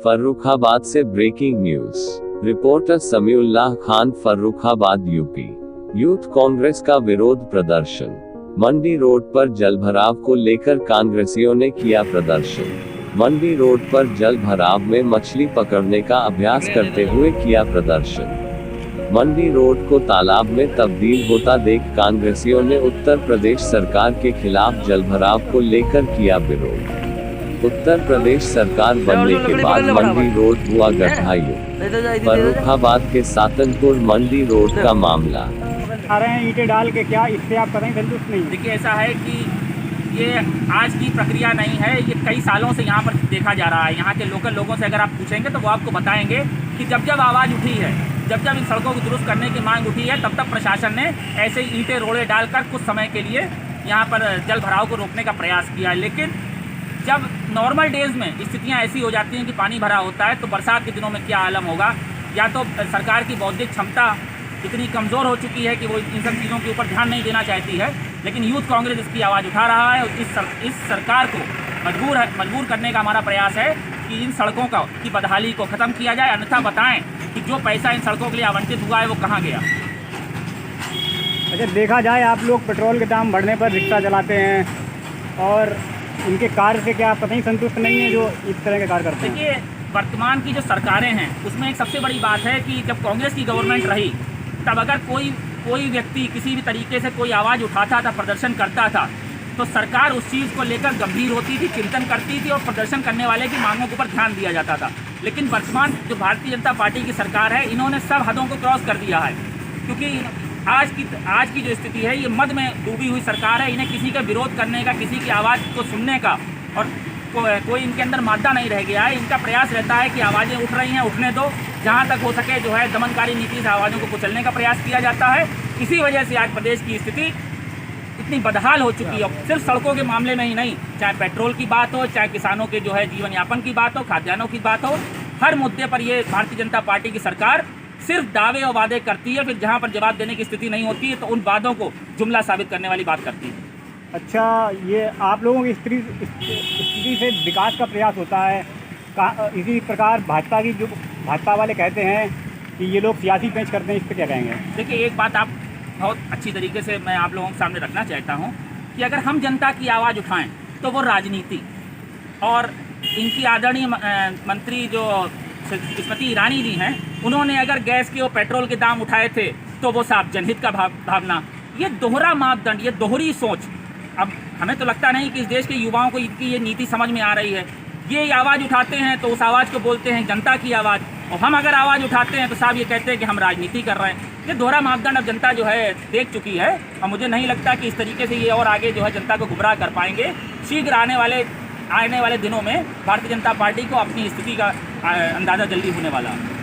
फर्रुखाबाद से breaking news. Reporter Samiullah Khan, Farrukhabad, UP. Youth Congress का विरोध प्रदर्शन। मंडी रोड पर जलभराव को लेकर कांग्रेसियों ने किया प्रदर्शन। मंडी रोड पर जल भराव में मछली पकड़ने का अभ्यास करते हुए किया प्रदर्शन। मंडी रोड को तालाब में तब्दील होता देख कांग्रेसियों ने उत्तर प्रदेश सरकार के खिलाफ जलभराव को लेकर किया विरोध। उत्तर प्रदेश सरकार बनने के बाद मंडी रोड हुआ गड्ढायुक्त। फर्रुखाबाद के सातनपुर मंडी रोड का मामला। आ रहे हैं ईंटें डाल के, क्या इससे आप कहीं संतुष्ट नहीं? देखिए, ऐसा है कि ये आज की प्रक्रिया नहीं है, ये कई सालों से यहाँ पर देखा जा रहा है। यहाँ के लोकल लोगों से अगर आप पूछेंगे तो वो आपको बताएंगे कि जब जब आवाज़ उठी है, जब जब इन सड़कों को दुरुस्त करने की मांग उठी है, तब तब प्रशासन ने ऐसे ईंटें रोड़े डालकर कुछ समय के लिए यहाँ पर जल भराव को रोकने का प्रयास किया। लेकिन जब नॉर्मल डेज़ में स्थितियाँ ऐसी हो जाती हैं कि पानी भरा होता है, तो बरसात के दिनों में क्या आलम होगा। या तो सरकार की बौद्धिक क्षमता इतनी कमज़ोर हो चुकी है कि वो इन सब चीज़ों के ऊपर ध्यान नहीं देना चाहती है, लेकिन यूथ कांग्रेस इसकी आवाज़ उठा रहा है। और इस सरकार को मजबूर करने का हमारा प्रयास है कि इन सड़कों की बदहाली को ख़त्म किया जाए, अन्यथा बताएं कि जो पैसा इन सड़कों के लिए आवंटित हुआ है वो कहाँ गया। अच्छा, देखा जाए आप लोग पेट्रोल के दाम बढ़ने पर रिक्शा चलाते हैं और इनके कार्य से क्या कहीं संतुष्ट नहीं है जो इस तरह के कार्य करते हैं? देखिए, वर्तमान की जो सरकारें हैं उसमें एक सबसे बड़ी बात है कि जब कांग्रेस की गवर्नमेंट रही तब अगर कोई व्यक्ति किसी भी तरीके से कोई आवाज़ उठाता था, प्रदर्शन करता था, तो सरकार उस चीज़ को लेकर गंभीर होती थी, चिंतन करती थी और प्रदर्शन करने वाले की मांगों के ऊपर ध्यान दिया जाता था। लेकिन वर्तमान जो भारतीय जनता पार्टी की सरकार है, इन्होंने सब हदों को क्रॉस कर दिया है, क्योंकि आज की जो स्थिति है, ये मद में डूबी हुई सरकार है। इन्हें किसी का विरोध करने का, किसी की आवाज़ को सुनने का और कोई इनके अंदर मादा नहीं रह गया है। इनका प्रयास रहता है कि आवाज़ें उठ रही हैं, उठने दो, जहाँ तक हो सके जो है दमनकारी नीति से आवाज़ों को कुचलने का प्रयास किया जाता है। इसी वजह से आज प्रदेश की स्थिति इतनी बदहाल हो चुकी है। सिर्फ सड़कों के मामले में ही नहीं, चाहे पेट्रोल की बात हो, चाहे किसानों के जो है जीवन यापन की बात हो, खाद्यान्नों की बात हो, हर मुद्दे पर ये भारतीय जनता पार्टी की सरकार सिर्फ दावे और वादे करती है, फिर जहाँ पर जवाब देने की स्थिति नहीं होती है तो उन वादों को जुमला साबित करने वाली बात करती है। अच्छा, ये आप लोगों की स्थिति से विकास का प्रयास होता है। इसी प्रकार भाजपा वाले कहते हैं कि ये लोग सियासी पेंच करते हैं, इस पर क्या कहेंगे? देखिए, एक बात आप बहुत अच्छी तरीके से मैं आप लोगों के सामने रखना चाहता हूँ कि अगर हम जनता की आवाज़ उठाएं तो वो राजनीति और इनकी आदरणीय मंत्री जो स्मृति ईरानी जी हैं, उन्होंने अगर गैस के और पेट्रोल के दाम उठाए थे तो वो साहब जनहित का भावना, ये दोहरा मापदंड, ये दोहरी सोच। अब हमें तो लगता नहीं कि इस देश के युवाओं को इनकी ये नीति समझ में आ रही है। ये आवाज़ उठाते हैं तो उस आवाज़ को बोलते हैं जनता की आवाज़, और हम अगर आवाज़ उठाते हैं तो साहब ये कहते हैं कि हम राजनीति कर रहे हैं। ये दोहरा मापदंड अब जनता जो है देख चुकी है, और मुझे नहीं लगता कि इस तरीके से ये और आगे जो है जनता को गुमराह कर पाएंगे। शीघ्र आने वाले दिनों में भारतीय जनता पार्टी को अपनी स्थिति का अंदाज़ा जल्दी होने वाला है।